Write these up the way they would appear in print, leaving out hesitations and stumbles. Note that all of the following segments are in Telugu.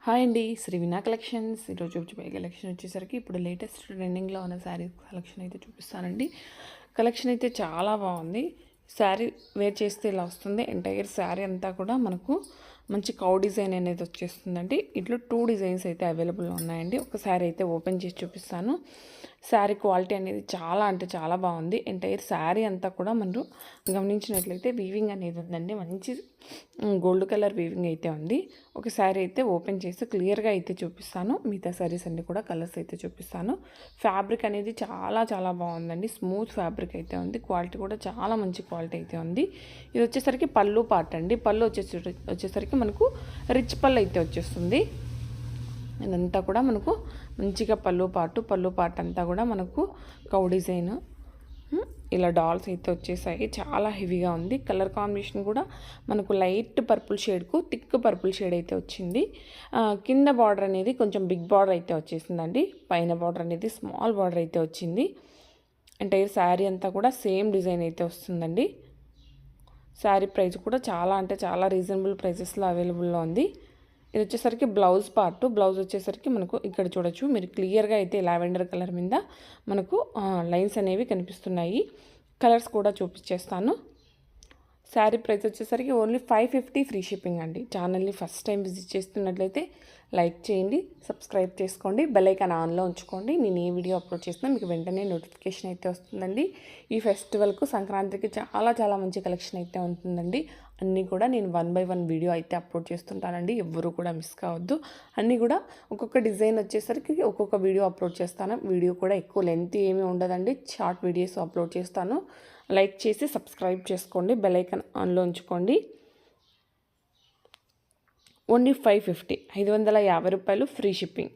హాయ్ అండి, శ్రీ వినా కలెక్షన్స్. ఈరోజు చూపించే కలెక్షన్ వచ్చేసరికి ఇప్పుడు లేటెస్ట్ ట్రెండింగ్లో ఉన్న శారీ కలెక్షన్ అయితే చూపిస్తానండి. కలెక్షన్ అయితే చాలా బాగుంది. శారీ వేర్ చేస్తే ఇలా వస్తుంది. ఎంటైర్ శారీ అంతా కూడా మనకు మంచి కౌ డిజైన్ అనేది వచ్చేస్తుందండి. ఇట్లా 2 డిజైన్స్ అయితే అవైలబుల్ ఉన్నాయండి. ఒక శారీ అయితే ఓపెన్ చేసి చూపిస్తాను. శారీ క్వాలిటీ అనేది చాలా అంటే చాలా బాగుంది. ఎంటైర్ శారీ అంతా కూడా మనం గమనించినట్లయితే వీవింగ్ అనేది ఉందండి. మంచి గోల్డ్ కలర్ వీవింగ్ అయితే ఉంది. ఒక శారీ అయితే ఓపెన్ చేసి క్లియర్గా అయితే చూపిస్తాను. మిగతా శారీస్ అన్ని కూడా కలర్స్ అయితే చూపిస్తాను. ఫ్యాబ్రిక్ అనేది చాలా చాలా బాగుందండి. స్మూత్ ఫ్యాబ్రిక్ అయితే ఉంది. క్వాలిటీ కూడా చాలా మంచి క్వాలిటీ అయితే ఉంది. ఇది వచ్చేసరికి పళ్ళు పార్ట్ అండి. పళ్ళు వచ్చేసరికి మనకు రిచ్ పళ్ళు అయితే వచ్చేస్తుంది. ఇదంతా కూడా మనకు మంచిగా పళ్ళు పార్ట్ అంతా కూడా మనకు కౌ డిజైన్ ఇలా డాల్స్ అయితే వచ్చేసాయి. చాలా హెవీగా ఉంది. కలర్ కాంబినేషన్ కూడా మనకు లైట్ పర్పుల్ షేడ్కు థిక్ పర్పుల్ షేడ్ అయితే వచ్చింది. కింద బార్డర్ అనేది కొంచెం బిగ్ బార్డర్ అయితే వచ్చేసిందండి. పైన బార్డర్ అనేది స్మాల్ బార్డర్ అయితే వచ్చింది. అంటే ఈ శారీ అంతా కూడా సేమ్ డిజైన్ అయితే వస్తుందండి. శారీ ప్రైస్ కూడా చాలా అంటే చాలా రీజనబుల్ ప్రైసెస్లో అవైలబుల్లో ఉంది. ఇది వచ్చేసరికి బ్లౌజ్ పార్ట్. బ్లౌజ్ వచ్చేసరికి మనకు ఇక్కడ చూడొచ్చు మీరు క్లియర్గా అయితే లావెండర్ కలర్ మీద మనకు లైన్స్ అనేవి కనిపిస్తున్నాయి. కలర్స్ కూడా చూపించేస్తాను. శారీ ప్రైస్ వచ్చేసరికి ఓన్లీ 550 ఫ్రీ షిప్పింగ్ అండి. ఛానల్ని ఫస్ట్ టైం విజిట్ చేస్తున్నట్లయితే లైక్ చేయండి, సబ్స్క్రైబ్ చేసుకోండి, బెల్ ఐకాన్ ఆన్లో ఉంచుకోండి. నేను ఏ వీడియో అప్లోడ్ చేసినా మీకు వెంటనే నోటిఫికేషన్ అయితే వస్తుందండి. ఈ ఫెస్టివల్కు సంక్రాంతికి చాలా చాలా మంచి కలెక్షన్ అయితే ఉంటుందండి. అన్నీ కూడా నేను 1 by 1 వీడియో అయితే అప్లోడ్ చేస్తుంటానండి. ఎవ్వరూ కూడా మిస్ కావద్దు. అన్నీ కూడా ఒక్కొక్క డిజైన్ వచ్చేసరికి ఒక్కొక్క వీడియో అప్లోడ్ చేస్తాను. వీడియో కూడా ఎక్కువ లెంత్ ఏమీ ఉండదండి. షార్ట్ వీడియోస్ అప్లోడ్ చేస్తాను. లైక్ చేసి సబ్స్క్రైబ్ చేసుకోండి, బెల్ ఐకాన్ ఆన్లో ఉంచుకోండి. ఓన్లీ 550 రూపాయలు ఫ్రీ షిప్పింగ్.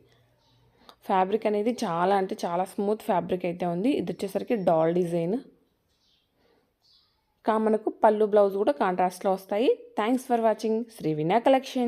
ఫ్యాబ్రిక్ అనేది చాలా అంటే చాలా స్మూత్ ఫ్యాబ్రిక్ అయితే ఉంది. ఇది వచ్చేసరికి డాల్ డిజైన్. మనకు పళ్ళు బ్లౌజ్ కూడా కాంట్రాస్ట్లో వస్తాయి. థ్యాంక్స్ ఫర్ వాచింగ్ శ్రీ వినా కలెక్షన్స్.